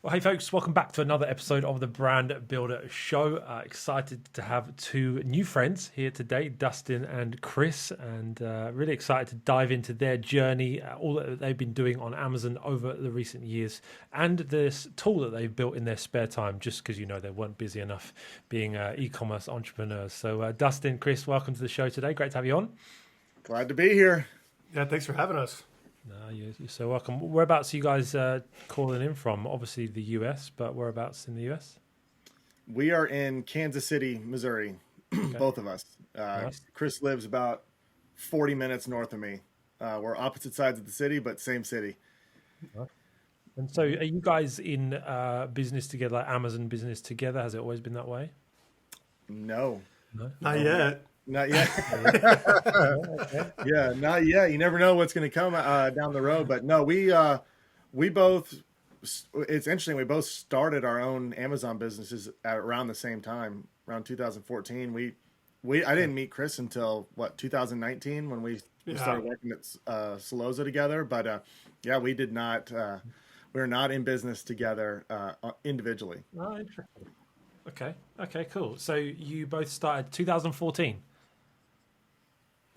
Well, hey folks, welcome back to another episode of the Brand Builder Show. Excited to have two new friends here today, Dustin and Kris, and really excited to dive into their journey, all that they've been doing on Amazon over the recent years, and this tool that they've built in their spare time, just because they weren't busy enough being e-commerce entrepreneurs. So Dustin, Kris, welcome to the show today. Great to have you on. Glad to be here. Yeah, thanks for having us. No, you're so welcome. Whereabouts are you guys calling in from? Obviously the US, but whereabouts in the US? We are in Kansas City, Missouri, Okay. both of us. Nice. Kris lives about 40 minutes north of me. We're opposite sides of the city, but same city. And so are you guys in business together, like Amazon business together? Has it always been that way? No, Not yet. not yet. Okay. Yeah, not yet. You never know what's going to come down the road. But no, we both, it's interesting. We both started our own Amazon businesses at around the same time, around 2014. I didn't meet Kris until 2019 when we started working at Soloza together. But yeah, we did not. We were not in business together individually. Oh, interesting. Okay, cool. So you both started 2014.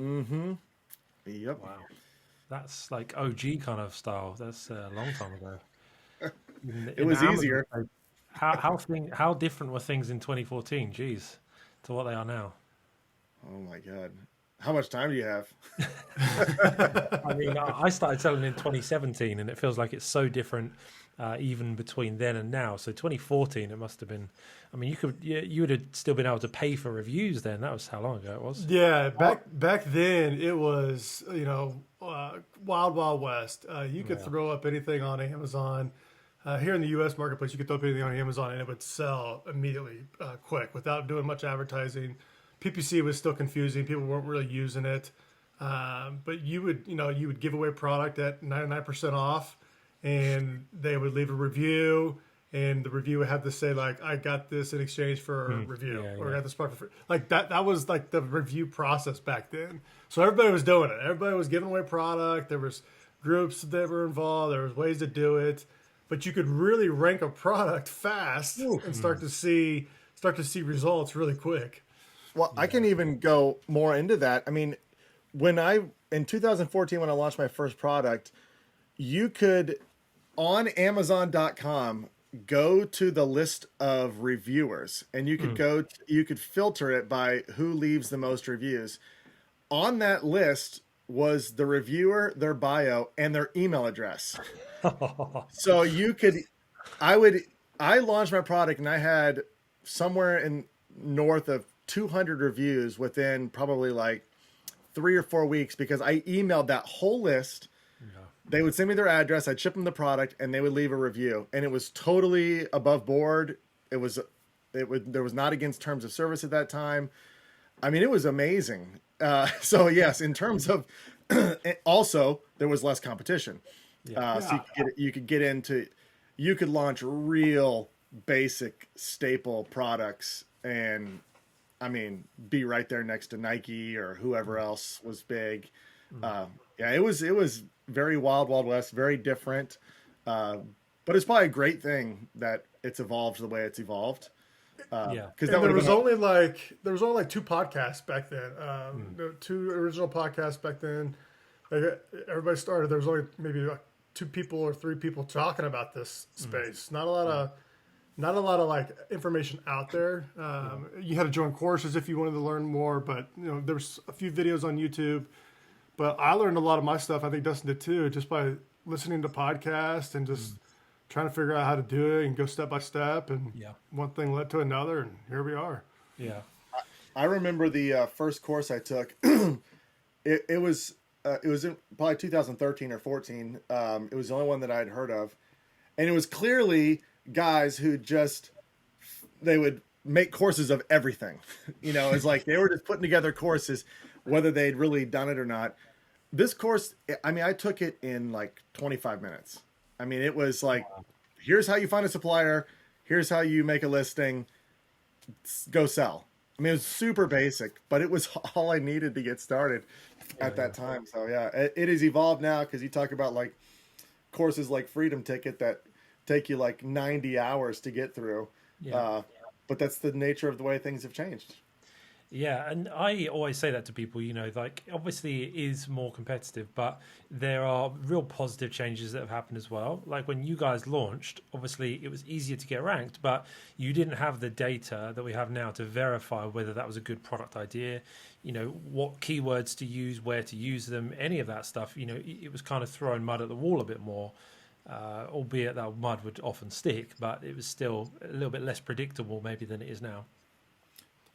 Mm-hmm. Yep. Wow. That's like OG kind of style. That's a long time ago. It was Amazon, easier. how different were things in 2014? Geez, to what they are now. Oh my God. How much time do you have? I mean, I started selling in 2017, and it feels like it's so different, even between then and now. So 2014, it must have been. I mean, you would have still been able to pay for reviews then. That was how long ago it was. Yeah, back then it was wild west. You could throw up anything on Amazon. Here in the U.S. marketplace, you could throw up anything on Amazon and it would sell immediately, quick, without doing much advertising. PPC was still confusing; people weren't really using it. But you would give away product at 99% off, and they would leave a review. And the review would have to say, like, I got this in exchange for a review, or I got this product for free. Like that was like the review process back then. So everybody was doing it. Everybody was giving away product. There was groups that were involved. There was ways to do it. But you could really rank a product fast and start to see results really quick. Well, I can even go more into that. I mean, in 2014, when I launched my first product, you could, on Amazon.com, go to the list of reviewers, and you could you could filter it by who leaves the most reviews. On that list was the reviewer, their bio, and their email address. So I launched my product and I had somewhere in north of 200 reviews within probably like 3 or 4 weeks, because I emailed that whole list. They would send me their address, I'd ship them the product, and they would leave a review. And it was totally above board. There was not against terms of service at that time. I mean, it was amazing. So yes, in terms of, also there was less competition. So you could launch real basic staple products and, I mean, be right there next to Nike or whoever else was big. It was very wild west, very different. But it's probably a great thing that it's evolved the way it's evolved. Because there was only like two podcasts back then. The two original podcasts back then. Like, everybody started. There was only maybe like 2 people or 3 people talking about this space. Not a lot of like information out there. You had to join courses if you wanted to learn more, but there was a few videos on YouTube. But I learned a lot of my stuff. I think Dustin did too, just by listening to podcasts and just trying to figure out how to do it and go step by step. And one thing led to another, and here we are. Yeah. I remember the first course I took. It was in probably 2013 or 14. It was the only one that I'd heard of, and it was clearly guys who they would make courses of everything. It's like they were just putting together courses, whether they'd really done it or not. This course, I mean, I took it in like 25 minutes. I mean, it was like, here's how you find a supplier. Here's how you make a listing. Go sell. I mean, it was super basic, but it was all I needed to get started at that time. So yeah, it has evolved now, because you talk about like courses like Freedom Ticket that take you like 90 hours to get through. But that's the nature of the way things have changed. Yeah, and I always say that to people, like obviously it is more competitive, but there are real positive changes that have happened as well. Like when you guys launched, obviously it was easier to get ranked, but you didn't have the data that we have now to verify whether that was a good product idea, what keywords to use, where to use them, any of that stuff. It was kind of throwing mud at the wall a bit more, albeit that mud would often stick, but it was still a little bit less predictable maybe than it is now.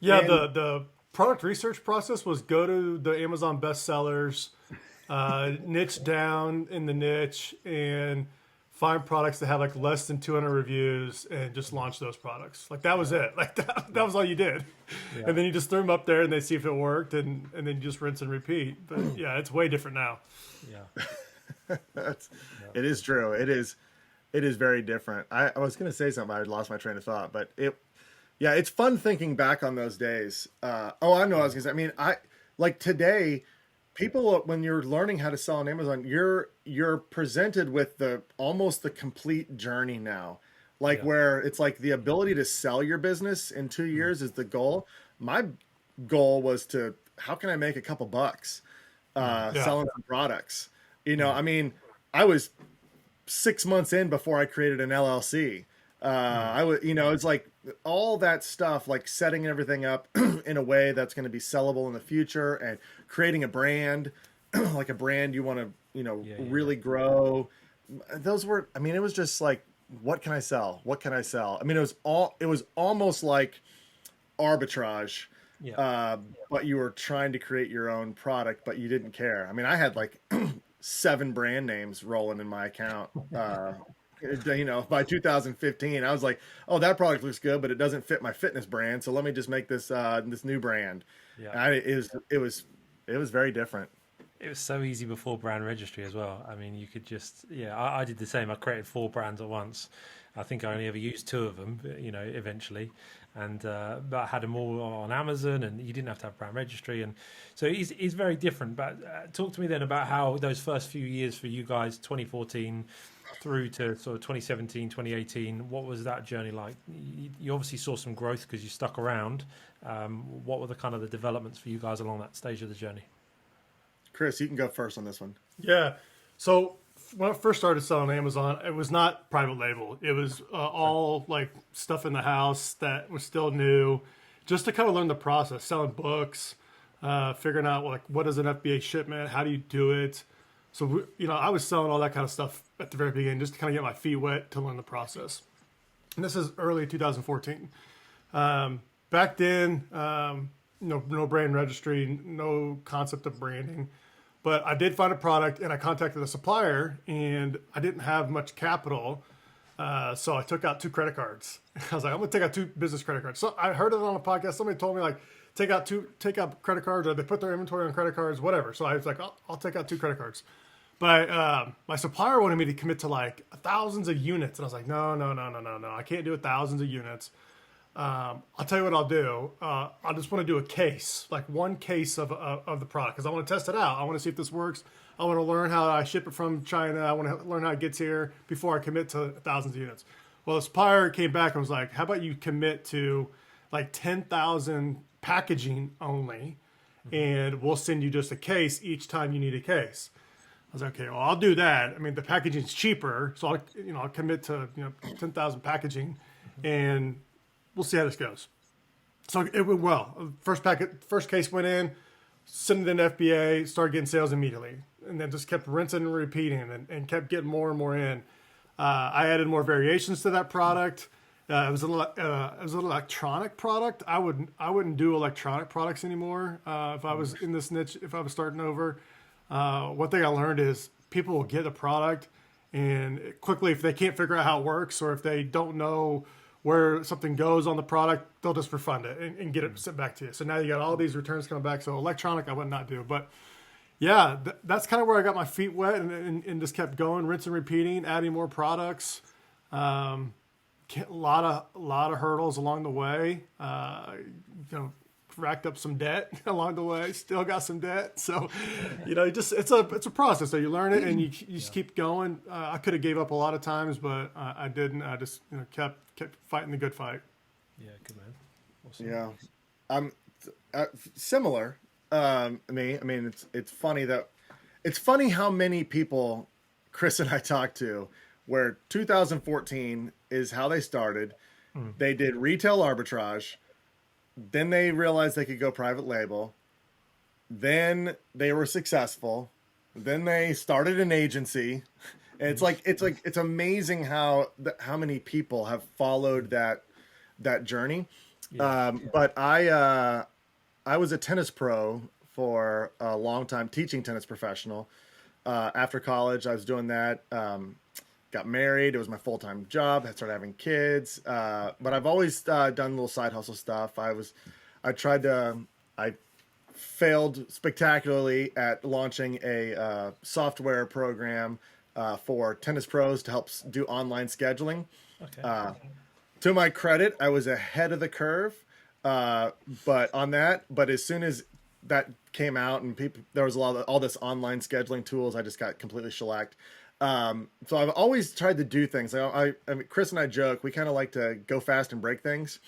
Yeah, the product research process was go to the Amazon bestsellers, niche down in the niche, and find products that have like less than 200 reviews and just launch those products. Like that was it. Like that was all you did. Yeah. And then you just threw them up there and they see if it worked, and then you just rinse and repeat. But yeah, it's way different now. Yeah, it is true. It is very different. I was going to say something. I lost my train of thought, but yeah, it's fun thinking back on those days. I know what I was going to say. I mean, like today, people, when you're learning how to sell on Amazon, you're presented with almost the complete journey now. Like where it's like the ability to sell your business in 2 years is the goal. My goal was how can I make a couple bucks selling some products? I mean, I was 6 months in before I created an LLC. I would, it's like all that stuff, like setting everything up in a way that's going to be sellable in the future and creating a brand, like a brand you want to, really grow. Those were, I mean, it was just like, what can I sell? What can I sell? I mean, it was almost like arbitrage, but you were trying to create your own product, but you didn't care. I mean, I had like 7 brand names rolling in my account. By 2015, I was like, "Oh, that product looks good, but it doesn't fit my fitness brand. So let me just make this new brand." Yeah, it was very different. It was so easy before brand registry as well. I mean, you could just I did the same. I created 4 brands at once. I think I only ever used 2 of them, eventually, and but I had them all on Amazon, and you didn't have to have brand registry, and so it's very different. But talk to me then about how those first few years for you guys, 2014. Through to sort of 2017, 2018, what was that journey like? You obviously saw some growth because you stuck around. What were the kind of the developments for you guys along that stage of the journey? Kris, you can go first on this one. Yeah. So when I first started selling on Amazon, it was not private label. It was all like stuff in the house that was still new, just to kind of learn the process, selling books, figuring out like what is an FBA shipment, how do you do it. So, I was selling all that kind of stuff at the very beginning just to kind of get my feet wet to learn the process. And this is early 2014. Back then, no brand registry, no concept of branding. But I did find a product, and I contacted a supplier, and I didn't have much capital. So I took out 2 credit cards. I was like, I'm going to take out 2 business credit cards. So I heard it on a podcast. Somebody told me, like, take out credit cards, or they put their inventory on credit cards, whatever. So I was like, I'll take out 2 credit cards. But my supplier wanted me to commit to like thousands of units. And I was like, no. I can't do thousands of units. I'll tell you what I'll do. I just want to do a case, like 1 case of the product, because I want to test it out. I want to see if this works. I want to learn how I ship it from China. I want to learn how it gets here before I commit to thousands of units. Well, the supplier came back and was like, how about you commit to like 10,000 packaging only, and we'll send you just a case each time you need a case. I was like, okay, well, I'll do that. I mean, the packaging's cheaper, so I'll commit to 10,000 packaging, and we'll see how this goes. So it went well. First case went in, sent it in FBA, started getting sales immediately, and then just kept rinsing and repeating, and kept getting more and more in. I added more variations to that product. It was an electronic product. I wouldn't do electronic products anymore if I was in this niche. If I was starting over, one thing I learned is people will get a product, and quickly, if they can't figure out how it works, or if they don't know where something goes on the product, they'll just refund it and get it sent back to you. So now you got all these returns coming back. So electronic, I would not do. But yeah, that's kind of where I got my feet wet, and just kept going, rinse and repeating, adding more products. A lot of hurdles along the way. racked up some debt along the way. Still got some debt. So, it's a process. So you learn it and you just keep going. I could have gave up a lot of times, but I didn't. I just kept fighting the good fight. Yeah, good man. Awesome. Yeah, I'm similar. Me. I mean, it's funny how many people Kris and I talked to, where 2014 is how they started. They did retail arbitrage. Then they realized they could go private label. Then they were successful. Then they started an agency. And it's amazing how many people have followed that journey. Yeah. But I was a tennis pro for a long time, teaching tennis professional. After college, I was doing that. Got married. It was my full-time job. I started having kids. But I've always done little side hustle stuff. I failed spectacularly at launching a software program for tennis pros to help do online scheduling. Okay. To my credit, I was ahead of the curve. But as soon as that came out and there was all this online scheduling tools, I just got completely shellacked. So I've always tried to do things. I mean, Kris and I joke, we kind of like to go fast and break things.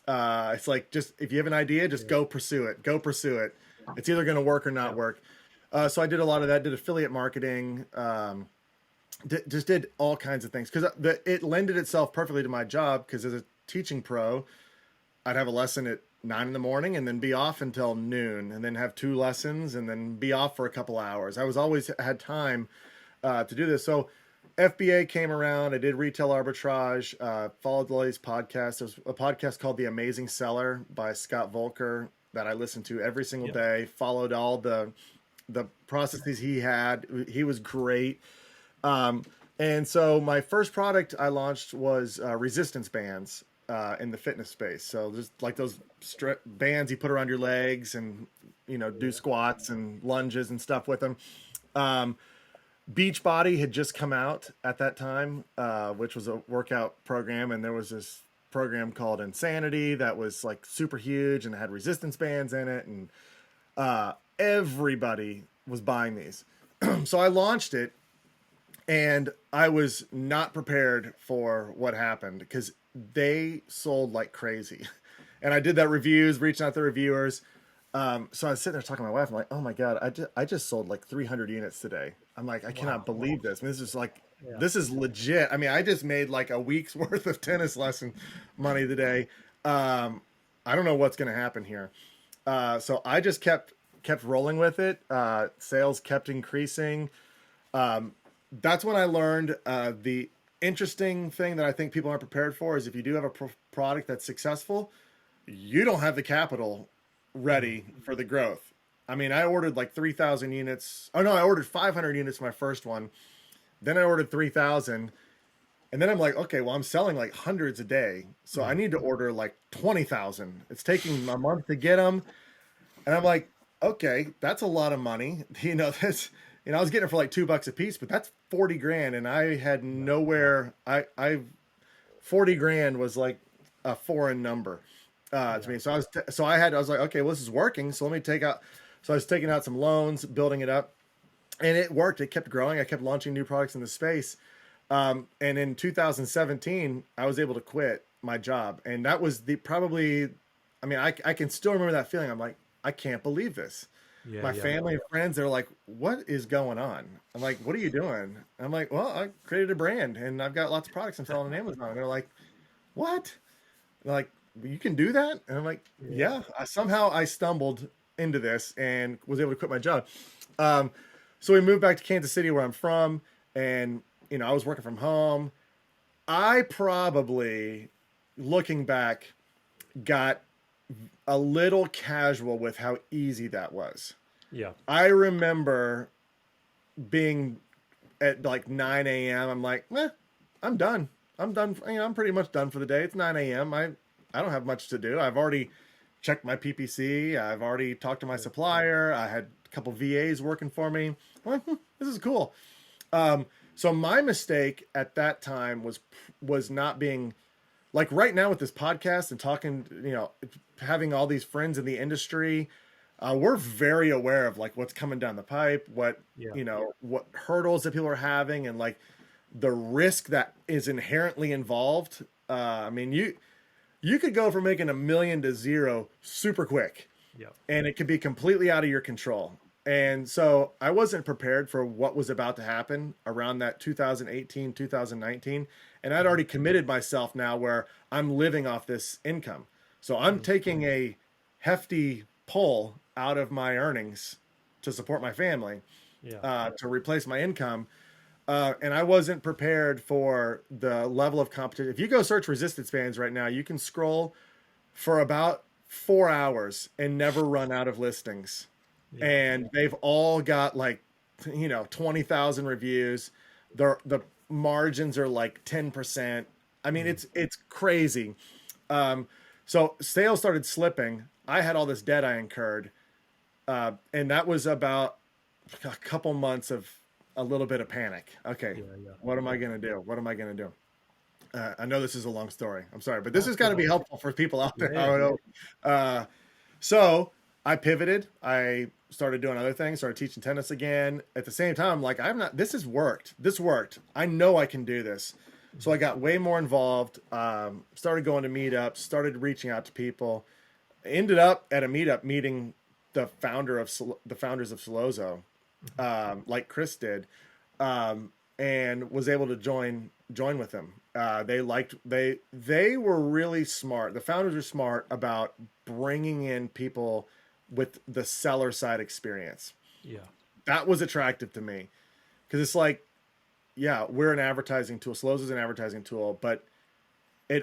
It's like, just, if you have an idea, just go pursue it. It's either going to work or not work. So I did a lot of that, did affiliate marketing, just did all kinds of things, because it lended itself perfectly to my job. Because as a teaching pro, I'd have a lesson at 9 a.m. and then be off until noon, and then have 2 lessons and then be off for a couple hours. I was always had time to do this. So FBA came around. I did retail arbitrage, followed all these podcasts. There's a podcast called The Amazing Seller by Scott Volker that I listened to every single day, followed all the processes he had. He was great. And so my first product I launched was resistance bands in the fitness space. So just like those bands you put around your legs and, do squats and lunges and stuff with them. Beachbody had just come out at that time, which was a workout program. And there was this program called Insanity that was like super huge and had resistance bands in it. And everybody was buying these. So I launched it, and I was not prepared for what happened, because they sold like crazy. And I did that reviews, reaching out to reviewers. So I was sitting there talking to my wife. I'm like, oh my God, I just sold like 300 units today. I'm like, I cannot believe this. I mean, this is like, this is legit. I mean, I just made like a week's worth of tennis lesson money today. I don't know what's going to happen here. So I just kept rolling with it. Sales kept increasing. That's when I learned the interesting thing that I think people aren't prepared for is, if you do have a product that's successful, you don't have the capital ready for the growth. I mean, I ordered like 3,000 units. Oh no, I ordered 500 units for my first one. Then I ordered 3,000. And then I'm like, okay, well, I'm selling like hundreds a day. So I need to order like 20,000. It's taking a month to get them. And I'm like, okay, that's a lot of money. I was getting it for like $2 a piece, but that's 40 grand. And I had nowhere. 40 grand was like a foreign number to me. So I was like, okay, well, this is working. So let me take out. So I was taking out some loans, building it up, and it worked. It kept growing. I kept launching new products in the space. And in 2017, I was able to quit my job. And that was I can still remember that feeling. I'm like, I can't believe this. My family and friends, they're like, what is going on? I'm like, what are you doing? And I'm like, well, I created a brand and I've got lots of products I'm selling on Amazon. And they're like, what? They're like, you can do that? And I'm like, yeah. Somehow I stumbled into this and was able to quit my job. So we moved back to Kansas City, where I'm from. And, I was working from home. I probably, looking back, got a little casual with how easy that was. Yeah. I remember being at like 9 a.m. I'm like, I'm done. I'm done. I'm pretty much done for the day. It's 9 a.m. I don't have much to do. I've already checked my PPC. I've already talked to my supplier. I had a couple VAs working for me. I'm like, this is cool. So my mistake at that time was not being like right now with this podcast and talking, having all these friends in the industry, we're very aware of like what's coming down the pipe, what what hurdles that people are having, and like the risk that is inherently involved. I mean, you could go from making $1 million to zero super quick, and it could be completely out of your control. And so I wasn't prepared for what was about to happen around that 2018, 2019. And I'd already committed myself now where I'm living off this income. So I'm taking a hefty pull out of my earnings to support my family, to replace my income. And I wasn't prepared for the level of competition. If you go search resistance bands right now, you can scroll for about 4 hours and never run out of listings. And they've all got like, 20,000 reviews. The margins are like 10%. I mean, it's crazy. So sales started slipping. I had all this debt I incurred. And that was about a couple months of a little bit of panic. Okay. What am I going to do? What am I going to do? I know this is a long story. I'm sorry, but this is going to be helpful for people out there. So I pivoted. I started doing other things, started teaching tennis again. At the same time, like, this has worked. This worked. I know I can do this. So I got way more involved, started going to meetups, started reaching out to people, ended up at a meetup meeting the founders of Solozo, like Kris did, and was able to join with them. They were really smart. The founders are smart about bringing in people with the seller side experience. That was attractive to me, because it's like, we're an advertising tool. Solozo is an advertising tool, but the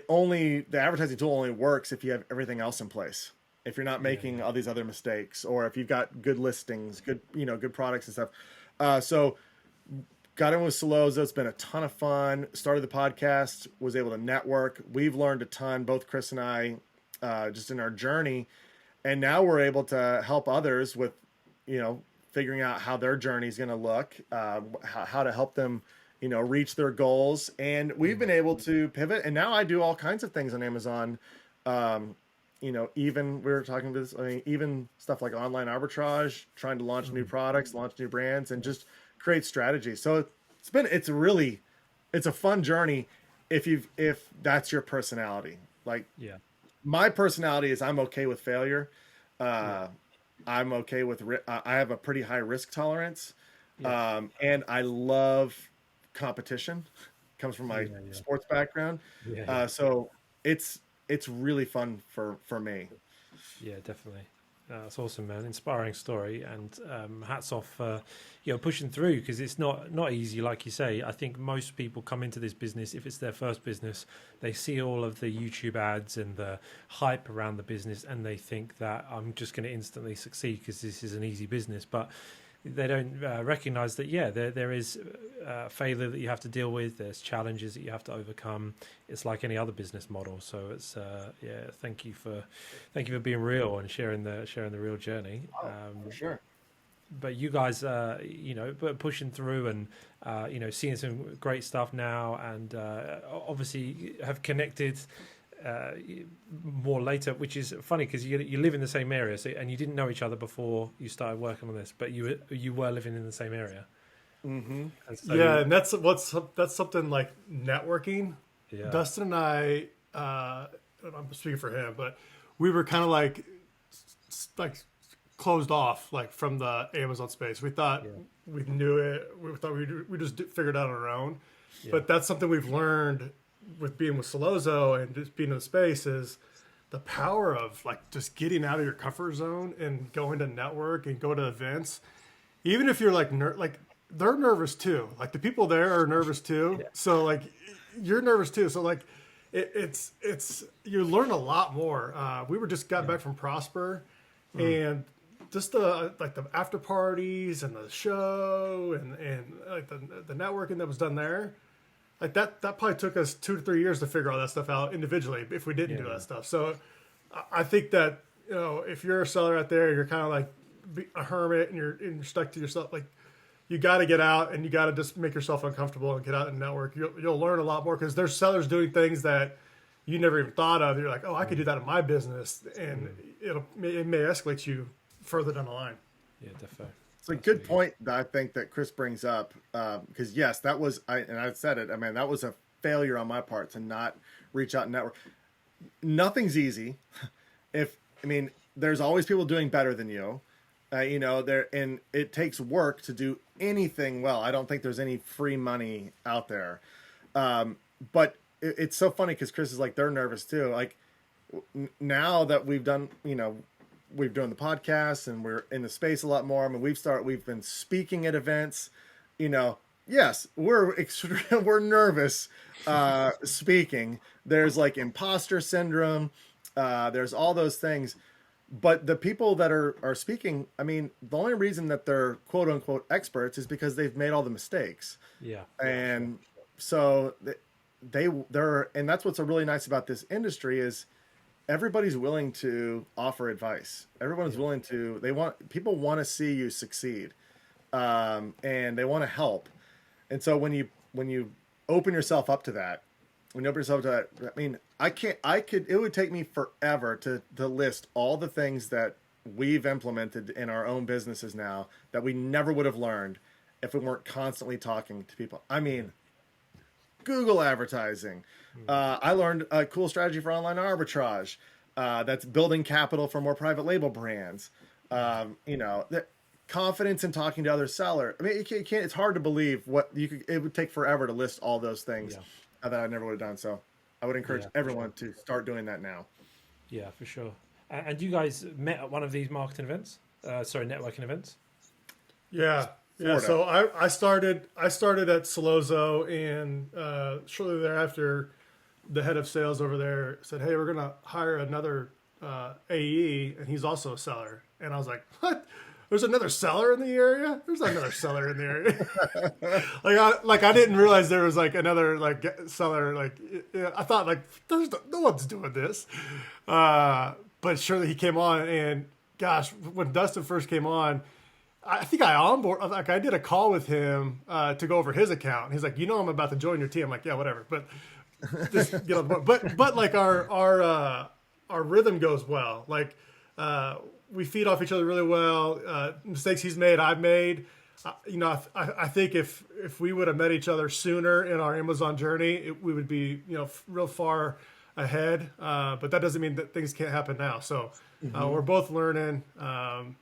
advertising tool only works if you have everything else in place. If you're not making all these other mistakes, or if you've got good listings, good products and stuff. So got in with Solozo. It's been a ton of fun. Started the podcast, was able to network. We've learned a ton, both Kris and I, just in our journey. And now we're able to help others with, figuring out how their journey is going to look, how to help them, reach their goals. And we've been able to pivot. And now I do all kinds of things on Amazon. Even we were talking about this, even stuff like online arbitrage, trying to launch new products, launch new brands, and just create strategies. So it's a fun journey if that's your personality. Like, my personality is I'm okay with failure. I'm okay with, I have a pretty high risk tolerance. And I love competition. Comes from my sports background. So it's really fun for me. Yeah, definitely. That's awesome, man. Inspiring story, and hats off for pushing through, because it's not easy, like you say. I think most people come into this business, if it's their first business, they see all of the YouTube ads and the hype around the business, and they think that I'm just going to instantly succeed because this is an easy business. But they don't recognize that there is failure that you have to deal with. There's challenges that you have to overcome. It's like any other business model. So it's thank you for being real and sharing the real journey. For sure. But you guys but pushing through and seeing some great stuff now, and obviously have connected more later, which is funny because you live in the same area, and you didn't know each other before you started working on this, but you were living in the same area. And so, and that's something like networking. Dustin and I, I'm speaking for him, but we were kind of like closed off, like, from the Amazon space. We thought we knew it. We thought we just figured it out on our own. But that's something we've learned with being with Solozo and just being in the space, is the power of like just getting out of your comfort zone and going to network and go to events. Even if you're like they're nervous too. Like, the people there are nervous too. So like, you're nervous too. So like, it's you learn a lot more. We got back from Prosper, and just the after parties and the show and like the networking that was done there. Like that probably took us 2 to 3 years to figure all that stuff out individually if we didn't do that stuff. So I think that, if you're a seller out there, you're kind of like a hermit and you're stuck to yourself, like, you got to get out and you got to just make yourself uncomfortable and get out and network. You'll learn a lot more, because there's sellers doing things that you never even thought of. You're like, oh, I could do that in my business, and it may escalate you further down the line. Yeah, definitely. It's a good point that I think that Kris brings up, because yes, that was I said it. I mean, that was a failure on my part to not reach out and network. Nothing's easy. There's always people doing better than you. And it takes work to do anything well. I don't think there's any free money out there. But it's so funny because Kris is like, they're nervous too. Like now that we've done, we've done the podcast and we're in the space a lot more. I mean, we've been speaking at events, yes, we're nervous, speaking. There's like imposter syndrome. There's all those things. But the people that are speaking, I mean, the only reason that they're quote unquote experts is because they've made all the mistakes. Yeah. And so they're, and that's what's really nice about this industry is everybody's willing to offer advice. Everyone's willing to, people want to see you succeed. And they want to help. And so when you open yourself up to that, I mean, it would take me forever to list all the things that we've implemented in our own businesses now that we never would have learned if we weren't constantly talking to people. I mean, Google advertising. I learned a cool strategy for online arbitrage. That's building capital for more private label brands. The confidence in talking to other sellers. I mean, it's hard to believe it would take forever to list all those things that I never would have done. So I would encourage everyone to start doing that now. Yeah, for sure. And you guys met at one of these marketing events? Networking events? Yeah. Yeah. So I started at Solozo, and shortly thereafter, the head of sales over there said, "Hey, we're gonna hire another AE, and he's also a seller." And I was like, "What? There's another seller in the area? There's another seller in the area." I didn't realize there was like another seller. I thought there's no one's doing this. But surely he came on, and gosh, when Dustin first came on, I think I did a call with him to go over his account. He's like, I'm about to join your team. I'm like, yeah, whatever. But just get on the board. But like our rhythm goes well. Like we feed off each other really well. Mistakes he's made, I've made. I think if we would have met each other sooner in our Amazon journey, we would be real far ahead. But that doesn't mean that things can't happen now. So we're both learning. I'm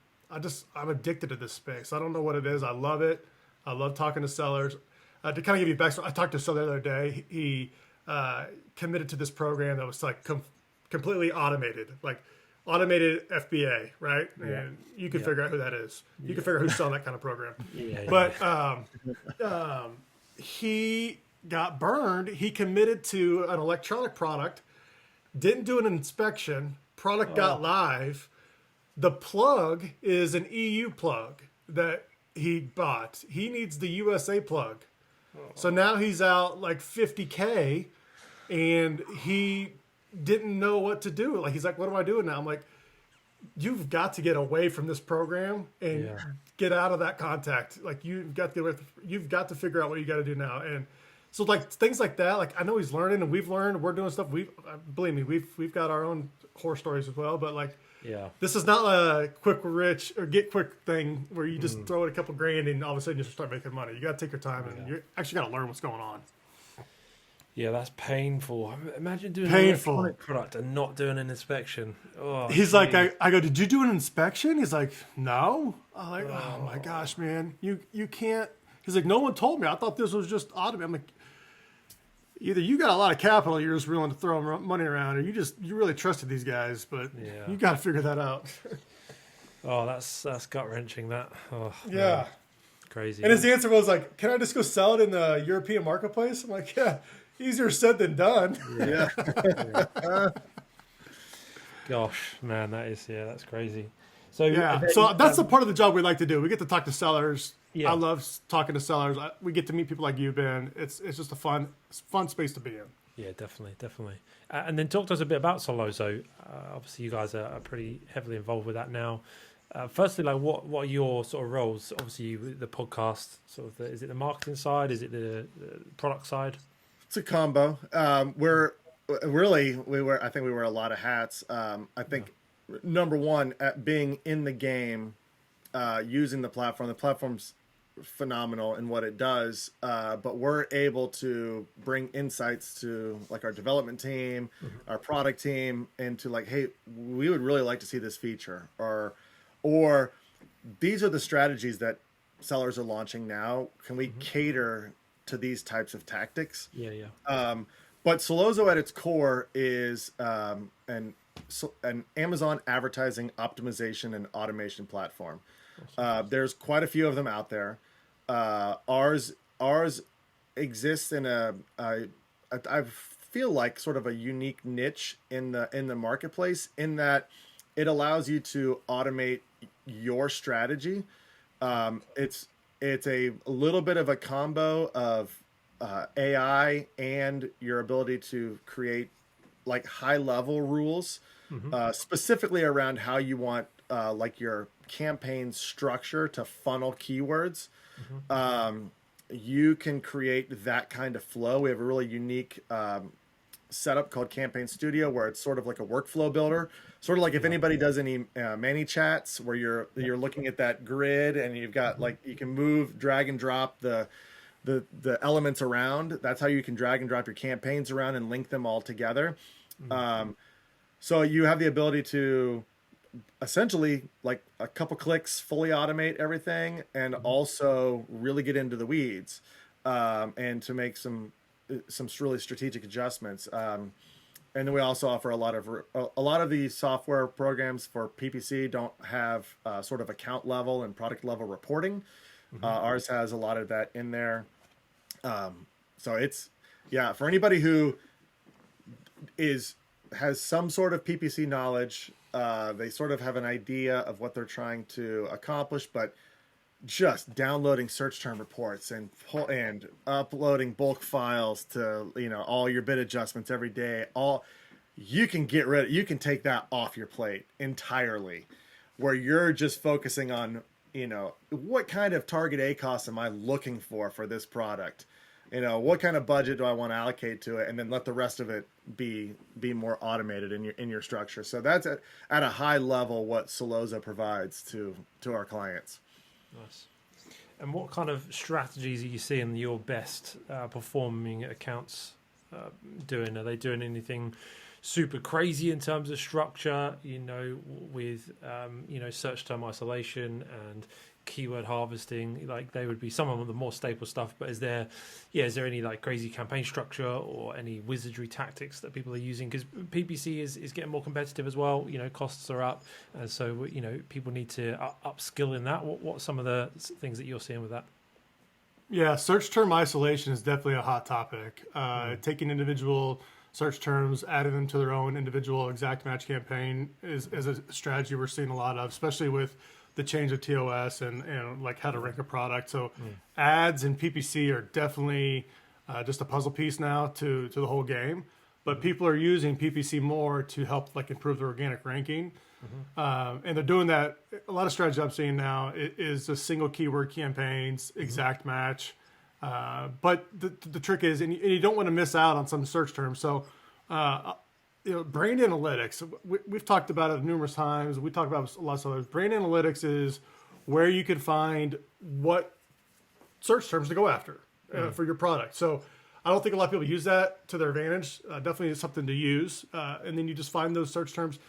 addicted to this space. I don't know what it is. I love it. I love talking to sellers. To kind of give you backstory, I talked to a seller the other day. He committed to this program that was like completely automated, like automated FBA, right? Yeah. And you can figure out who that is. You can figure out who's selling that kind of program. But he got burned. He committed to an electronic product, didn't do an inspection. Product got live. The plug is an EU plug that he bought. He needs the USA plug. So now he's out like $50K, and he didn't know what to do. Like, he's like, what am I doing now? I'm like, you've got to get away from this program and get out of that contact. Like, you've got to figure out what you got to do now. And so like things like that, like I know he's learning and we've learned, we're doing stuff. Believe me, we've got our own horror stories as well, but like, this is not a quick rich or get quick thing where you just throw in a couple grand and all of a sudden you start making money. You got to take your time and you actually got to learn what's going on. Yeah, that's painful. Imagine doing an electronic product and not doing an inspection. He's like, I go, did you do an inspection? He's like, no. I'm like, oh my gosh, man, you can't. He's like, no one told me. I thought this was just automated. I'm like, either you got a lot of capital, you're just willing to throw money around, or you really trusted these guys, but you got to figure that out. That's gut wrenching. That. Man. Crazy. And his answer was like, can I just go sell it in the European marketplace? I'm like, yeah, easier said than done. Yeah. Gosh, man, that's crazy. So so that's the part of the job we like to do. We get to talk to sellers. Yeah. I love talking to sellers. We get to meet people like you, Ben. It's just a fun space to be in. Yeah, definitely. And then talk to us a bit about Solozo. Obviously, you guys are pretty heavily involved with that now. Firstly, like what are your sort of roles? Obviously, the podcast, is it the marketing side? Is it the product side? It's a combo. really, I think we wear a lot of hats. I think number one, at being in the game, using the platform's phenomenal in what it does. But we're able to bring insights to like our development team, our product team, into like, hey, we would really like to see this feature, or these are the strategies that sellers are launching now. Can we cater to these types of tactics? Yeah. But Sellozo at its core is an Amazon advertising optimization and automation platform. There's quite a few of them out there. Ours exists in I feel like sort of a unique niche in the marketplace, in that it allows you to automate your strategy. It's a little bit of a combo of AI and your ability to create like high level rules, specifically around how you want like your campaign structure to funnel keywords. You can create that kind of flow. We have a really unique setup called Campaign Studio, where it's sort of like a workflow builder, sort of like if anybody does any mani chats, where you're looking at that grid and you've got like, you can move, drag and drop the elements around. That's how you can drag and drop your campaigns around and link them all together. So you have the ability to essentially, like a couple clicks, fully automate everything, and also really get into the weeds, and to make some really strategic adjustments. And then we also offer a lot of the software programs for PPC don't have sort of account level and product level reporting. Ours has a lot of that in there. So it's, for anybody who has some sort of PPC knowledge, they sort of have an idea of what they're trying to accomplish, but just downloading search term reports and uploading bulk files to, all your bid adjustments every day, you can take that off your plate entirely, where you're just focusing on, what kind of target ACoS am I looking for this product? What kind of budget do I want to allocate to it, and then let the rest of it be more automated in your structure. So that's at a high level what Sellozo provides to our clients. Nice. And what kind of strategies are you seeing your best performing accounts doing? Are they doing anything super crazy in terms of structure, with search term isolation and keyword harvesting? Like, they would be some of the more staple stuff, but is there any like crazy campaign structure or any wizardry tactics that people are using? Because PPC is getting more competitive as well. Costs are up, and so people need to upskill in that. What are some of the things that you're seeing with that? Yeah, search term isolation is definitely a hot topic. Taking individual search terms, adding them to their own individual exact match campaign is a strategy we're seeing a lot of, especially with the change of TOS and like how to rank a product. So ads and PPC are definitely just a puzzle piece now to the whole game. But people are using PPC more to help like improve their organic ranking. And they're doing that. A lot of strategies I'm seeing now is just single keyword campaigns, exact match. But the trick is, and you don't want to miss out on some search terms. So, brand analytics, we've talked about it numerous times. We talk about lots of others. Brand analytics is where you can find what search terms to go after for your product. So I don't think a lot of people use that to their advantage. Definitely is something to use. And then you just find those search terms.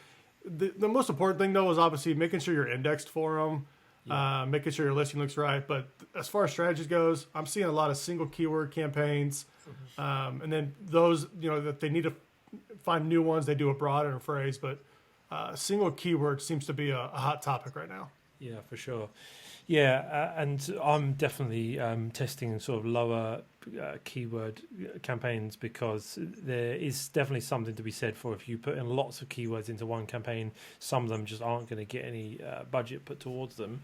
The most important thing, though, is obviously making sure you're indexed for them, making sure your listing looks right. But as far as strategies goes, I'm seeing a lot of single keyword campaigns. And then those, that they need to find new ones, they do a broader phrase, but single keyword seems to be a hot topic right now. Yeah, for sure. Yeah, and I'm definitely testing sort of lower keyword campaigns, because there is definitely something to be said for if you put in lots of keywords into one campaign, some of them just aren't going to get any budget put towards them.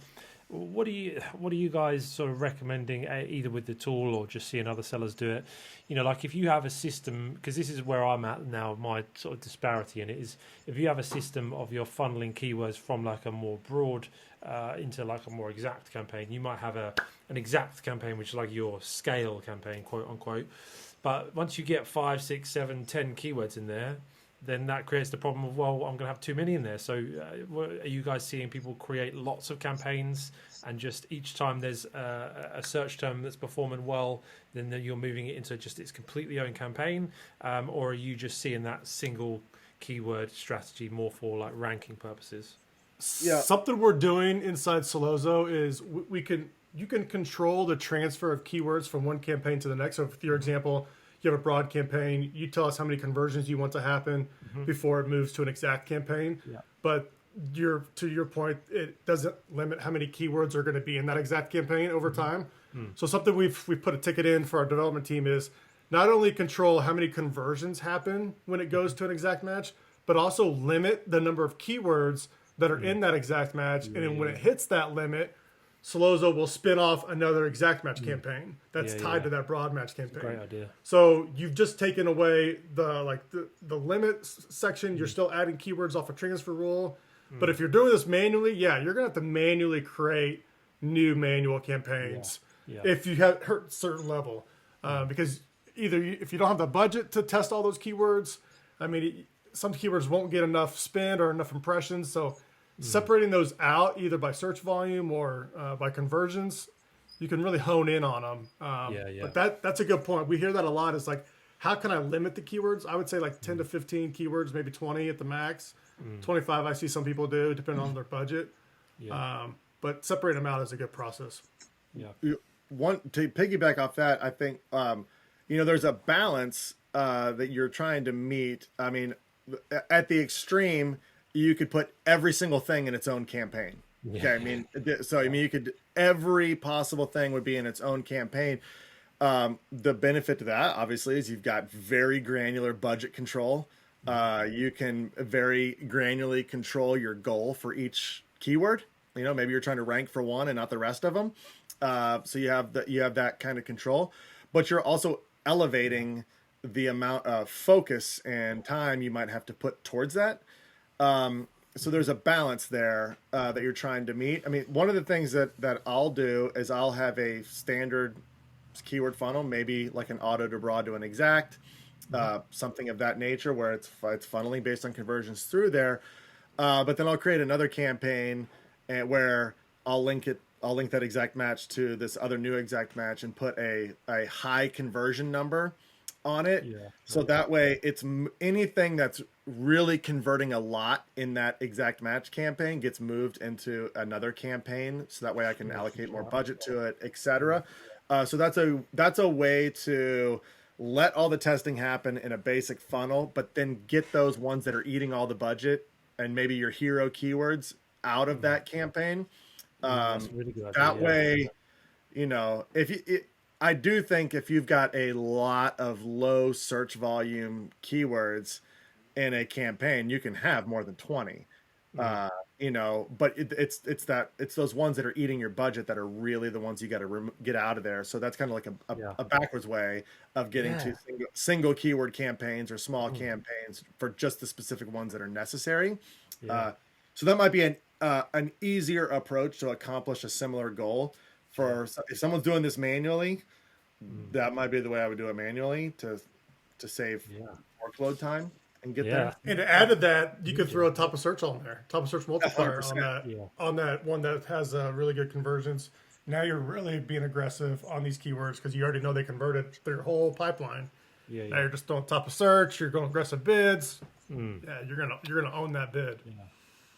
What are you guys sort of recommending, either with the tool or just seeing other sellers do it? Like if you have a system, because this is where I'm at now, my sort of disparity in it is, if you have a system of your funneling keywords from like a more broad into like a more exact campaign, you might have an exact campaign, which is like your scale campaign, quote unquote. But once you get 5, 6, 7, 10 keywords in there, then that creates the problem of, well, I'm going to have too many in there. So are you guys seeing people create lots of campaigns and just each time there's a search term that's performing well, then you're moving it into just its completely own campaign? Or are you just seeing that single keyword strategy more for like ranking purposes? Yeah. Something we're doing inside Solozo is you can control the transfer of keywords from one campaign to the next. So for your example, you have a broad campaign, you tell us how many conversions you want to happen before it moves to an exact campaign. Yeah. But to your point, it doesn't limit how many keywords are going to be in that exact campaign over time. So something we've put a ticket in for our development team is not only control how many conversions happen when it goes to an exact match, but also limit the number of keywords that are in that exact match. And then when it hits that limit, Solozo will spin off another exact match campaign that's tied to that broad match campaign. Great idea. So you've just taken away the limit section. You're still adding keywords off a transfer rule. But if you're doing this manually, you're going to have to manually create new manual campaigns if you have hit a certain level. Because if you don't have the budget to test all those keywords, I mean, some keywords won't get enough spend or enough impressions. So separating those out either by search volume or by conversions, you can really hone in on them. But that's a good point. We hear that a lot. It's like, how can I limit the keywords? I would say like 10 to 15 keywords, maybe 20 at the max. 25 I see some people do, depending on their budget. But separating them out is a good process. To piggyback off that, I think there's a balance that you're trying to meet. I mean, at the extreme, you could put every single thing in its own campaign. Okay, I mean, you could, every possible thing would be in its own campaign. The benefit to that, obviously, is you've got very granular budget control. You can very granularly control your goal for each keyword. Maybe you're trying to rank for one and not the rest of them. So you have that kind of control, but you're also elevating the amount of focus and time you might have to put towards that. So there's a balance there that you're trying to meet. I mean, one of the things that I'll do is I'll have a standard keyword funnel, maybe like an auto to broad to an exact, something of that nature where it's funneling based on conversions through there. But then I'll create another campaign where I'll link that exact match to this other new exact match and put a high conversion number on it. So that way it's anything that's really converting a lot in that exact match campaign gets moved into another campaign. So that way I can allocate more budget to it, etc. So that's a way to let all the testing happen in a basic funnel, but then get those ones that are eating all the budget and maybe your hero keywords out of that campaign. That's a really good idea. That way, I do think if you've got a lot of low search volume keywords in a campaign, you can have more than 20. But it's those ones that are eating your budget that are really the ones you got to get out of there. So that's kind of like a backwards way of getting to single keyword campaigns or small campaigns for just the specific ones that are necessary. So that might be an easier approach to accomplish a similar goal. If someone's doing this manually, that might be the way I would do it manually to save workload time and get there. And to add to that, you could throw a top of search on there, top of search multiplier on that one that has really good conversions. Now you're really being aggressive on these keywords because you already know they converted their whole pipeline. Now you're just throwing top of search. You're going aggressive bids. You're gonna own that bid.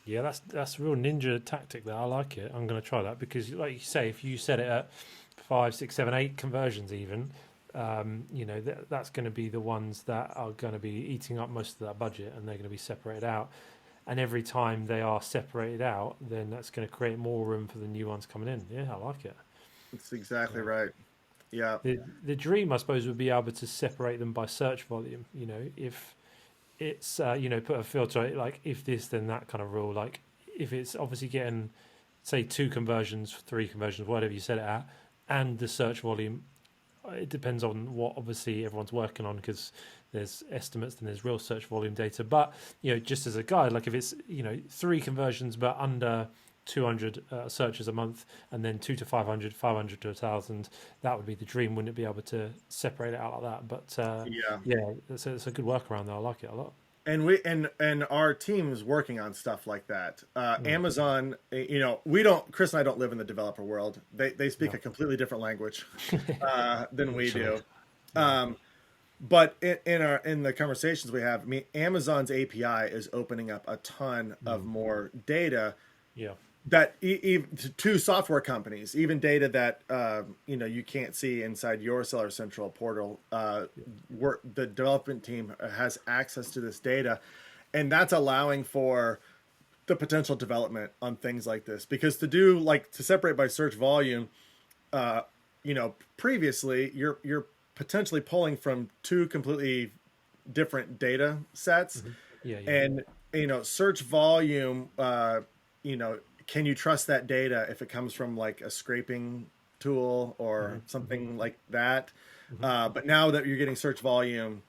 Yeah, that's a real ninja tactic there. I like it. I'm going to try that because, like you say, if you set it at 5, 6, 7, 8 conversions even, that's going to be the ones that are going to be eating up most of that budget and they're going to be separated out. And every time they are separated out, then that's going to create more room for the new ones coming in. Yeah, I like it. That's exactly right. Yeah. The dream, I suppose, would be able to separate them by search volume. If it's put a filter like if this then that kind of rule, like if it's obviously getting say 2 conversions, 3 conversions, whatever you set it at, and the search volume, it depends on what obviously everyone's working on because there's estimates and there's real search volume data, but just as a guide, like if it's 3 conversions but under 200 searches a month, and then 2 to 500, 500 to 1,000. That would be the dream, wouldn't it? Be able to separate it out like that. But it's a good workaround there. I like it a lot. And we and our team is working on stuff like that. Amazon, Kris and I don't live in the developer world. They speak a completely different language than we do. But in the conversations we have, I mean, Amazon's API is opening up a ton of more data. Yeah. That to software companies, even data that you can't see inside your Seller Central portal, the development team has access to this data, and that's allowing for the potential development on things like this. Because to separate by search volume, previously you're potentially pulling from two completely different data sets, and search volume, can you trust that data if it comes from like a scraping tool or something like that? But now that you're getting search volume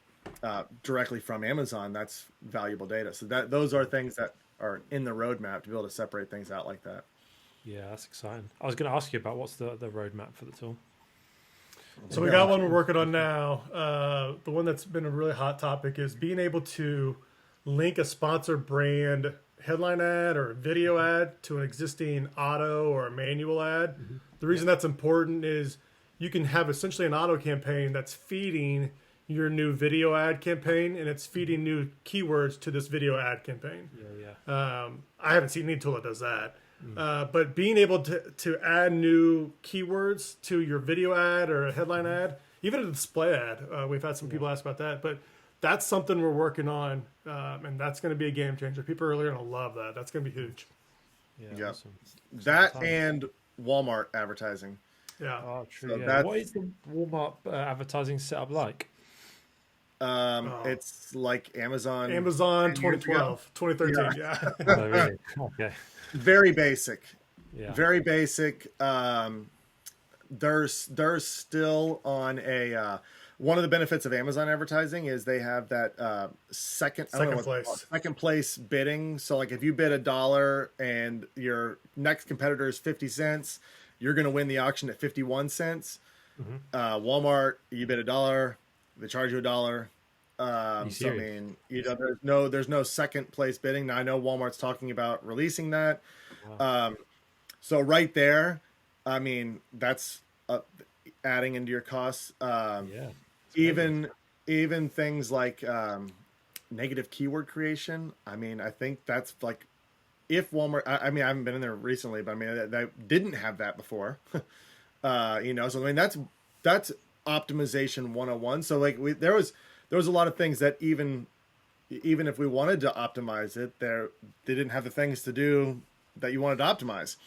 directly from Amazon, that's valuable data. So those are things that are in the roadmap to be able to separate things out like that. Yeah, that's exciting. I was going to ask you about what's the roadmap for the tool. So we got one we're working on now. The one that's been a really hot topic is being able to link a sponsored brand headline ad or a video ad to an existing auto or a manual ad. The reason that's important is you can have essentially an auto campaign that's feeding your new video ad campaign, and it's feeding new keywords to this video ad campaign. I haven't seen any tool that does that. But being able to add new keywords to your video ad or a headline ad, even a display ad, we've had some people ask about that, but that's something we're working on, and that's going to be a game changer. People are really going to love that. That's going to be huge. Yeah, awesome. That and Walmart advertising. Yeah. Oh, true. So what is the Walmart advertising setup like? It's like Amazon 2012, 2013. Yeah. Oh, really? Okay. Very basic. Yeah. Very basic. They're still on a one of the benefits of Amazon advertising is they have that second place bidding. So like if you bid $1 and your next competitor is 50 cents, you're going to win the auction at 51 cents. Walmart, you bid $1, they charge you $1. So I mean, there's no second place bidding. Now I know Walmart's talking about releasing that. Wow. So right there, I mean, that's adding into your costs. Even things like negative keyword creation. I mean, I think that's like if Walmart. I mean, I haven't been in there recently, but I mean, they didn't have that before. So I mean, that's optimization 101. So like there was a lot of things that even if we wanted to optimize it, they didn't have the things to do that you wanted to optimize.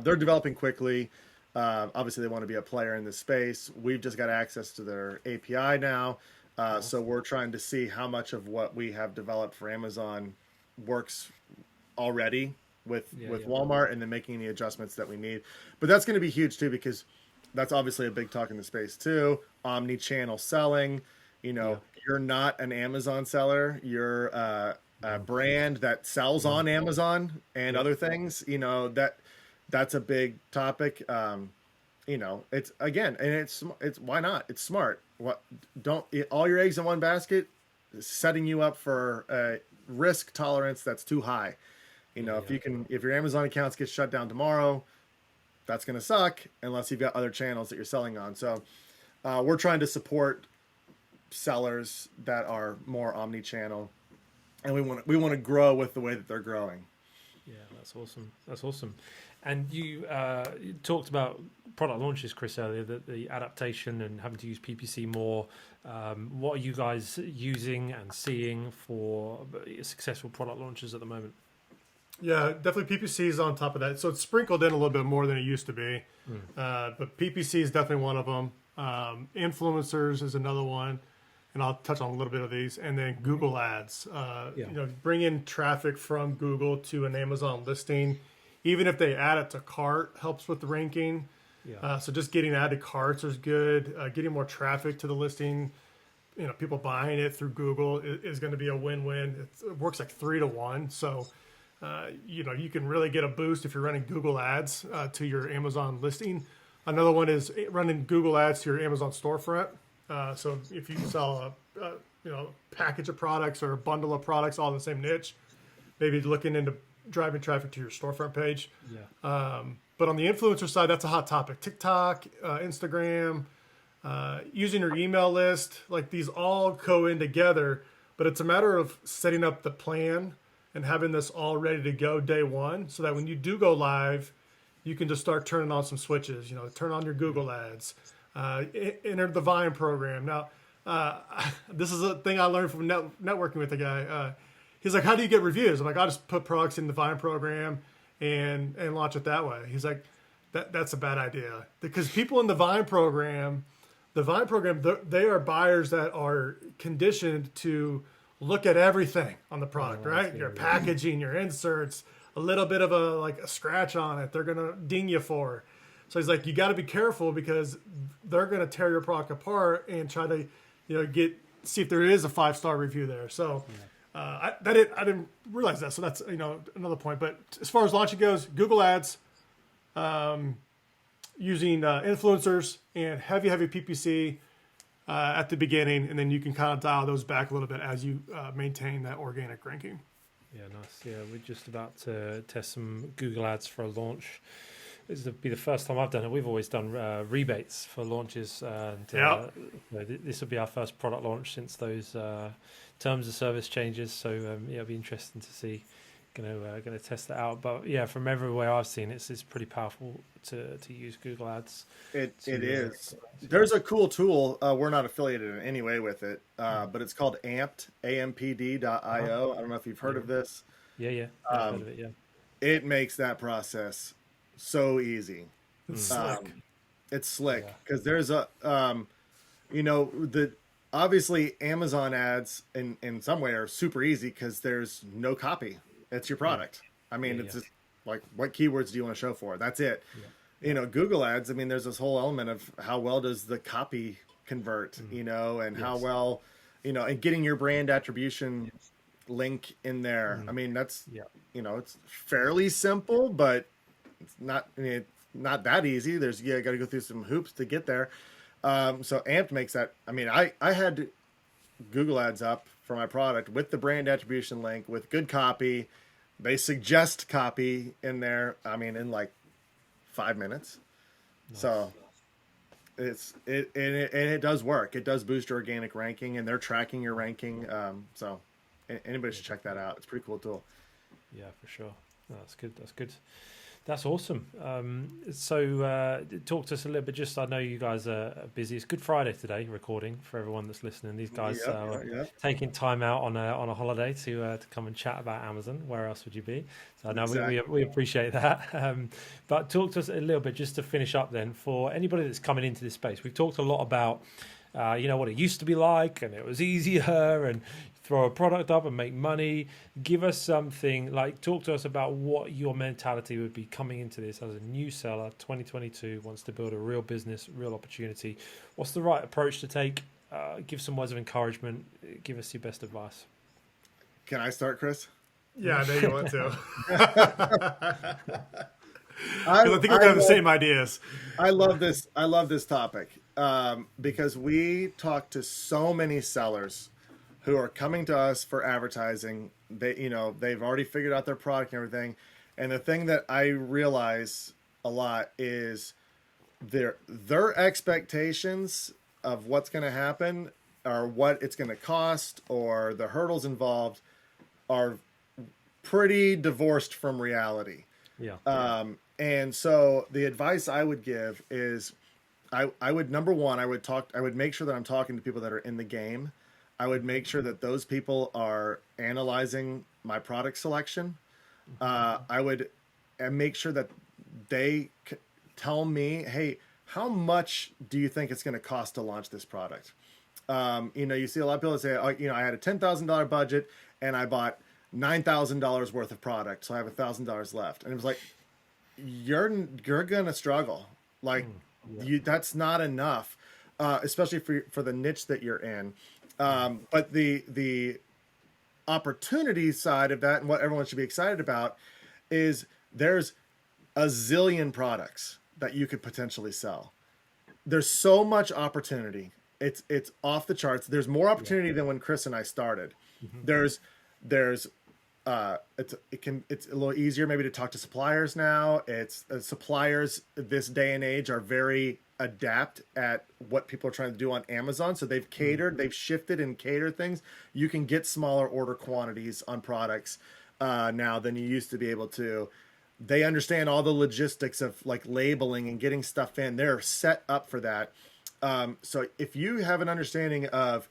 They're developing quickly. Obviously, they want to be a player in this space. We've just got access to their API now. So we're trying to see how much of what we have developed for Amazon works already with Walmart, and then making any adjustments that we need. But that's going to be huge too, because that's obviously a big talk in the space too. Omni-channel selling. You're not an Amazon seller. You're a brand that sells on Amazon and other things. That's a big topic. It's again, and it's why not? It's smart. Don't all your eggs in one basket is setting you up for a risk tolerance that's too high. If your Amazon accounts get shut down tomorrow, that's going to suck unless you've got other channels that you're selling on. So we're trying to support sellers that are more omni-channel, and we want to grow with the way that they're growing. Yeah, that's awesome. And you talked about product launches, Kris, earlier, the adaptation and having to use PPC more. What are you guys using and seeing for successful product launches at the moment? Yeah, definitely PPC is on top of that. So it's sprinkled in a little bit more than it used to be. But PPC is definitely one of them. Influencers is another one. And I'll touch on a little bit of these. And then Google Ads. Bring in traffic from Google to an Amazon listing. Even if they add it to cart, helps with the ranking. So just getting added carts is good. Getting more traffic to the listing, people buying it through Google is going to be a win-win. It works like 3 to 1. So You can really get a boost if you're running Google ads to your Amazon listing. Another one is running Google ads to your Amazon storefront. So if you sell a package of products or a bundle of products all in the same niche, maybe looking into driving traffic to your storefront page. Yeah. But on the influencer side, that's a hot topic. TikTok, Instagram, using your email list, like these all go in together. But it's a matter of setting up the plan and having this all ready to go day one, so that when you do go live, you can just start turning on some switches. Turn on your Google ads, enter the Vine program. Now, this is a thing I learned from networking with a guy. He's like, "How do you get reviews?" I'm like, "I'll just put products in the Vine program and launch it that way." He's like, "That's a bad idea, because people in the Vine program, they are buyers that are conditioned to look at everything on the product, right? Your packaging, your inserts, a little bit of a scratch on it, they're gonna ding you for." So he's like, "You got to be careful, because they're gonna tear your product apart and try to, see if there is a 5-star review there." So I didn't realize that. So that's another point. But as far as launching goes, Google ads, using influencers and heavy PPC at the beginning, and then you can kind of dial those back a little bit as you maintain that organic ranking. Yeah, nice. Yeah, we're just about to test some Google ads for a launch. This will be the first time I've done it. We've always done rebates for launches. This will be our first product launch since those terms of service changes. So it'll be interesting to see. Going to test that out. But yeah, from everywhere I've seen, it's pretty powerful to use Google ads. It is. There's a cool tool. We're not affiliated in any way with it, but it's called Amped, ampd.io. I don't know if you've heard of this. Yeah. I've heard of it, yeah. It makes that process so easy. It's slick. It's slick because there's obviously Amazon ads in some way are super easy because there's no copy. It's your product. I mean, it's just like, what keywords do you want to show for? That's it. Yeah. Google ads, I mean, there's this whole element of how well does the copy convert, and how well, and getting your brand attribution link in there. I mean, that's, it's fairly simple, but it's not that easy. Got to go through some hoops to get there. So Amped makes that. I mean, I had Google ads up for my product with the brand attribution link with good copy. They suggest copy in there. I mean, in like 5 minutes. Nice. So it does work. It does boost your organic ranking, and they're tracking your ranking. So anybody should check that out. It's a pretty cool tool. Yeah, for sure. No, that's good. That's awesome. So talk to us a little bit. I know you guys are busy. It's Good Friday today, recording for everyone that's listening. These guys are taking time out on a holiday to come and chat about Amazon. Where else would you be? So I know we appreciate that. But talk to us a little bit, just to finish up then, for anybody that's coming into this space. We've talked a lot about what it used to be like, and it was easier, and throw a product up and make money. Give us something, talk to us about what your mentality would be coming into this as a new seller, 2022, wants to build a real business, real opportunity. What's the right approach to take? Give some words of encouragement. Give us your best advice. Can I start, Kris? Yeah, I know you want to. I think we're going to have the same ideas. I love this topic because we talk to so many sellers who are coming to us for advertising. They've already figured out their product and everything. And the thing that I realize a lot is their expectations of what's going to happen, or what it's going to cost, or the hurdles involved are pretty divorced from reality. Yeah. And so the advice I would give is I would, number one, I would make sure that I'm talking to people that are in the game. I would make sure that those people are analyzing my product selection. I would make sure that they tell me, hey, how much do you think it's going to cost to launch this product? You see a lot of people say, I had a $10,000 budget and I bought $9,000 worth of product, so I have $1,000 left. And it was like, you're going to struggle. That's not enough, especially for the niche that you're in. But opportunity side of that and what everyone should be excited about is there's a zillion products that you could potentially sell. There's so much opportunity. It's off the charts. There's more opportunity than when Kris and I started. There's it's a little easier maybe to talk to suppliers now. It's suppliers this day and age are very adept at what people are trying to do on Amazon. So they've they've shifted and catered things. You can get smaller order quantities on products now than you used to be able to. They understand all the logistics of like labeling and getting stuff in. They're set up for that. So if you have an understanding of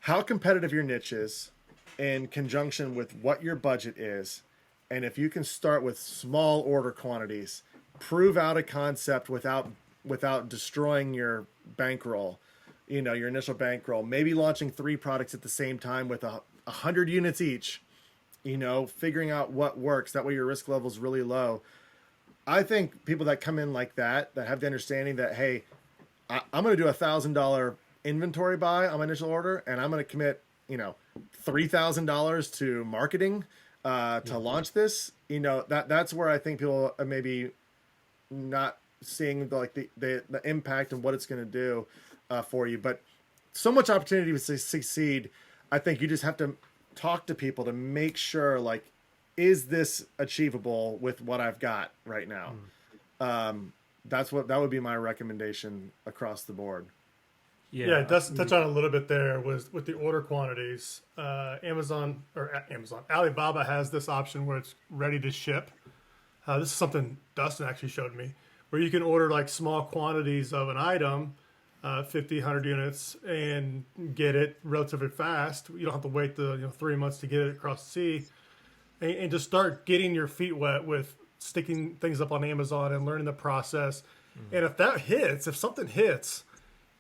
how competitive your niche is in conjunction with what your budget is, and if you can start with small order quantities, prove out a concept without destroying your bankroll, your initial bankroll, maybe launching 3 products at the same time with 100 units each, figuring out what works. That way your risk level is really low. I think people that come in like that have the understanding that, hey, I'm going to do $1,000 inventory buy on my initial order, and I'm going to commit, $3,000 to marketing to launch this. That's where I think people are maybe not seeing the impact and what it's going to do for you. But so much opportunity to succeed. I think you just have to talk to people to make sure, is this achievable with what I've got right now? That would be my recommendation across the board. Yeah, Dustin touched on a little bit there was with the order quantities. Alibaba has this option where it's ready to ship. This is something Dustin actually showed me, where you can order small quantities of an item, 50, 100 units, and get it relatively fast. You don't have to wait the 3 months to get it across the sea, and just start getting your feet wet with sticking things up on Amazon and learning the process. And if something hits,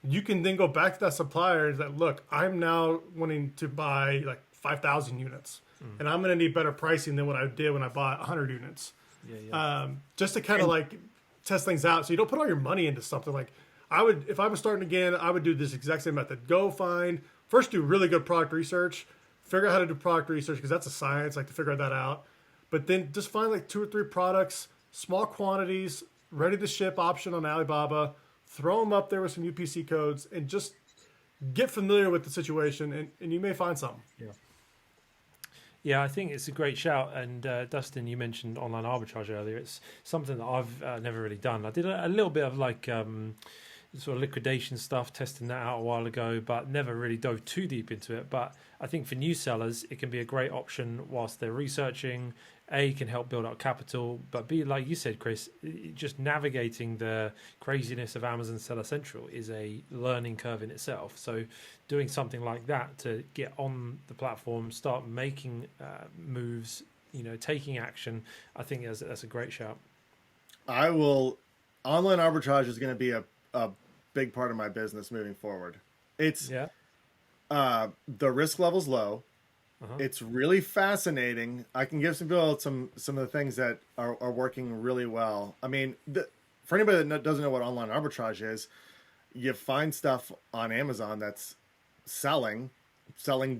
you can then go back to that supplier that, look, I'm now wanting to buy 5,000 units, and I'm going to need better pricing than what I did when I bought 100 units. Just to kind of test things out, so you don't put all your money into something. If I was starting again, I would do this exact same method. Do really good product research, figure out how to do product research, because that's a science, to figure that out. But then just find 2 or 3 products, small quantities, ready to ship option on Alibaba, throw them up there with some UPC codes, and just get familiar with the situation, and you may find something. Yeah, I think it's a great shout. And Dustin, you mentioned online arbitrage earlier. It's something that I've never really done. I did a little bit of sort of liquidation stuff, testing that out a while ago, but never really dove too deep into it. But I think for new sellers, it can be a great option whilst they're researching. A, can help build up capital, but B, like you said, Kris, just navigating the craziness of Amazon Seller Central is a learning curve in itself. So doing something like that to get on the platform, start making moves, taking action, I think that's a great shout. Online arbitrage is going to be a big part of my business moving forward. It's the risk level's low. It's really fascinating. I can give some people some of the things that are working really well. I mean, for anybody that doesn't know what online arbitrage is, you find stuff on Amazon that's selling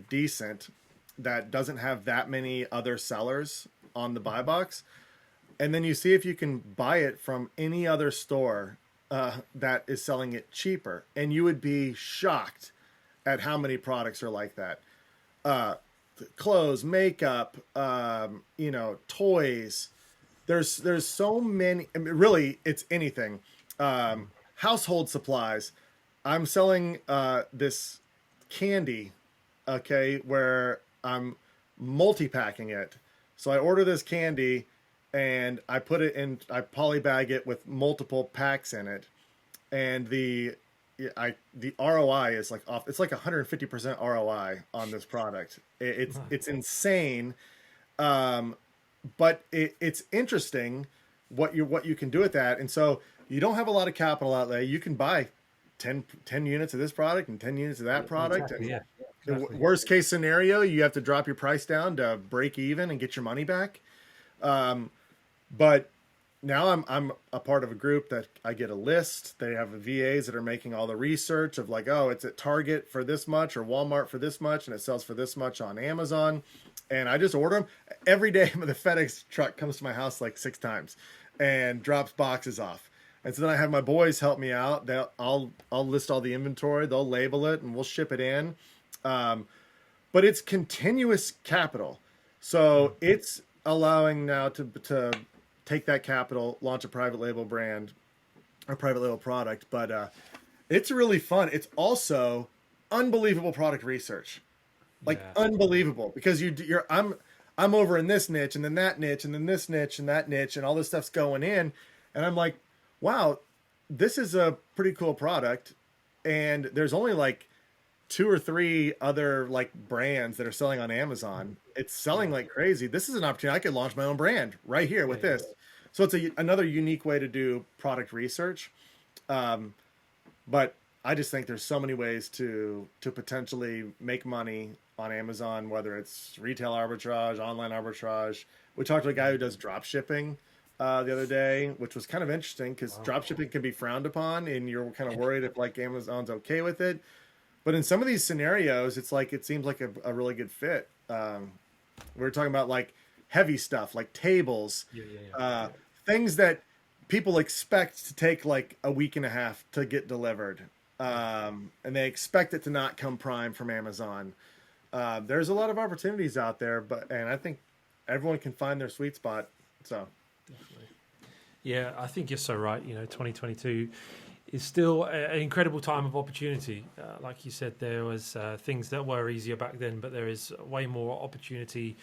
decent, that doesn't have that many other sellers on the buy box, and then you see if you can buy it from any other store that is selling it cheaper, and you would be shocked at how many products are like that. Clothes, makeup, toys. There's so many. I mean, really, it's anything. Household supplies. I'm selling this candy, where I'm multi-packing it. So I order this candy, and I put it in. I polybag it with multiple packs in it, and the ROI is off. It's 150% ROI on this product. It's insane, but it's interesting what you can do with that. And so you don't have a lot of capital outlay. You can buy 10 units of this product and 10 units of that product. Exactly, and exactly. Worst case scenario, you have to drop your price down to break even and get your money back. But now I'm a part of a group that I get a list. They have VAs that are making all the research of like, oh, it's at Target for this much or Walmart for this much, and it sells for this much on Amazon. And I just order them every day. The FedEx truck comes to my house like 6 times and drops boxes off. And so then I have my boys help me out. I'll list all the inventory. They'll label it and we'll ship it in. But it's continuous capital. So it's allowing now to take that capital, launch a private label brand or private label product. But it's really fun. It's also unbelievable product research. Like unbelievable, because I'm over in this niche and then that niche and then this niche and that niche and all this stuff's going in. And I'm like, wow, this is a pretty cool product. And there's only like 2 or 3 other like brands that are selling on Amazon. It's selling like crazy. This is an opportunity. I could launch my own brand right here with this. So it's another unique way to do product research. But I just think there's so many ways to potentially make money on Amazon, whether it's retail arbitrage, online arbitrage. We talked to a guy who does drop shipping the other day, which was kind of interesting because drop shipping can be frowned upon and you're kind of worried if like Amazon's okay with it. But in some of these scenarios, it's like, it seems like a really good fit. We were talking about like heavy stuff, like tables, things that people expect to take like a week and a half to get delivered. And they expect it to not come prime from Amazon. There's a lot of opportunities out there, and I think everyone can find their sweet spot. So, definitely. Yeah, I think you're so right. 2022 is still an incredible time of opportunity. Like you said, there was things that were easier back then, but there is way more opportunity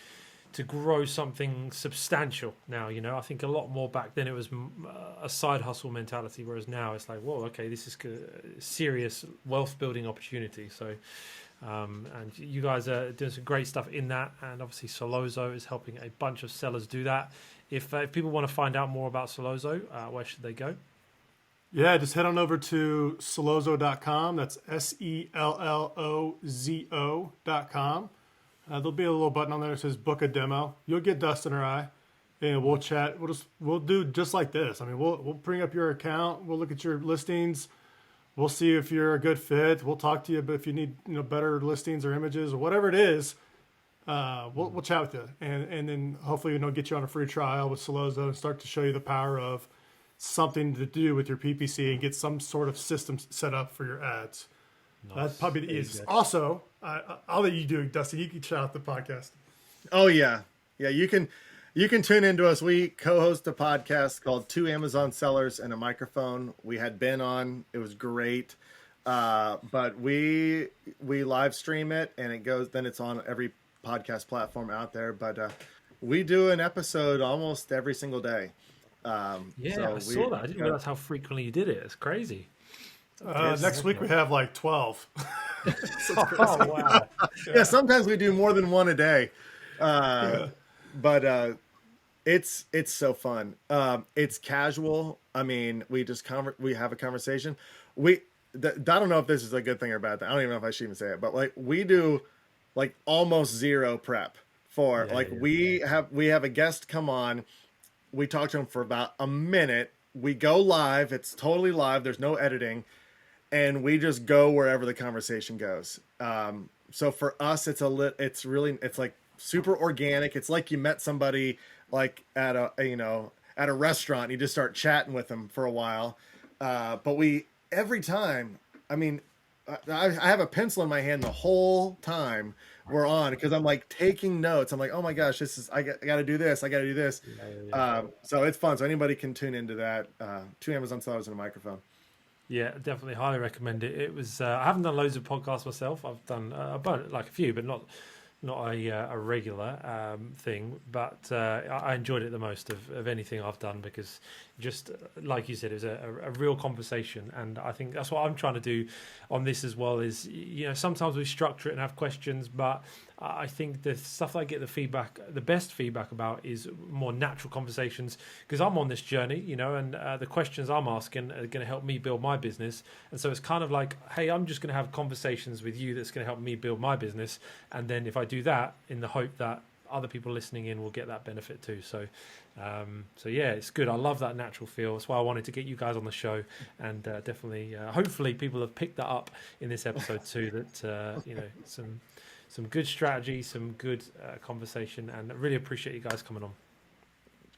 to grow something substantial now. I think a lot more back then it was a side hustle mentality, whereas now it's like, whoa, okay, this is serious wealth building opportunity. So and you guys are doing some great stuff in that, and obviously Solozo is helping a bunch of sellers do that. If people want to find out more about Solozo, where should they go? Yeah, just head on over to Solozo.com. That's SELLOZO.com. There'll be a little button on there that says book a demo. You'll get Dustin or I, and we'll chat. We'll do just like this. I mean, we'll bring up your account. We'll look at your listings. We'll see if you're a good fit. We'll talk to you, but if you need better listings or images or whatever it is, we'll chat with you, and then hopefully get you on a free trial with Solozo and start to show you the power of something to do with your PPC and get some sort of system set up for your ads. Nice. That's probably the easiest. Exactly. Also, I'll let you do it, Dustin. You can shout out the podcast. Oh yeah. You can tune into us. We co-host a podcast called Two Amazon Sellers and a Microphone. We had Ben on. It was great. But we live stream it, and then it's on every podcast platform out there. But we do an episode almost every single day. I saw that. I didn't realize how frequently you did it. It's crazy. Next week we have like 12. Oh wow! Yeah, sometimes we do more than one a day, but it's so fun. It's casual. I mean, we just we have a conversation. I don't know if this is a good thing or a bad thing. I don't even know if I should even say it, but like we do like almost zero prep for we have a guest come on. We talk to him for about a minute. We go live. It's totally live. There's no editing. And we just go wherever the conversation goes. So for us, it's like super organic. It's like you met somebody like at a restaurant. And you just start chatting with them for a while. But every time, I mean, I have a pencil in my hand the whole time we're on, because I'm like taking notes. I'm like, oh my gosh, I got to do this. I got to do this. So it's fun. So anybody can tune into that. Two Amazon Sellers and a Microphone. Yeah, definitely highly recommend it. It was I haven't done loads of podcasts myself. I've done like a few, but not a regular thing. But I enjoyed it the most of anything I've done, because just like you said, it was a real conversation. And I think that's what I'm trying to do on this as well, is sometimes we structure it and have questions, but I think the stuff that I get the best feedback about is more natural conversations, because I'm on this journey, and the questions I'm asking are going to help me build my business. And so it's kind of like, hey, I'm just going to have conversations with you that's going to help me build my business. And then if I do that in the hope that other people listening in will get that benefit too. So yeah, it's good. I love that natural feel. That's why I wanted to get you guys on the show, and definitely, hopefully, people have picked that up in this episode too. That some good strategy, some good conversation, and I really appreciate you guys coming on.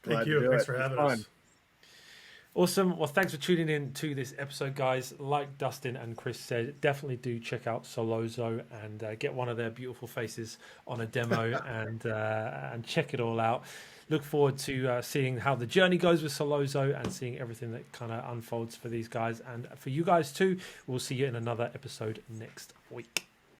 Thank you. Thanks for having us. Awesome. Well, thanks for tuning in to this episode, guys. Like Dustin and Kris said, definitely do check out Solozo and get one of their beautiful faces on a demo and check it all out. Look forward to seeing how the journey goes with Solozo and seeing everything that kind of unfolds for these guys and for you guys too. We'll see you in another episode next week.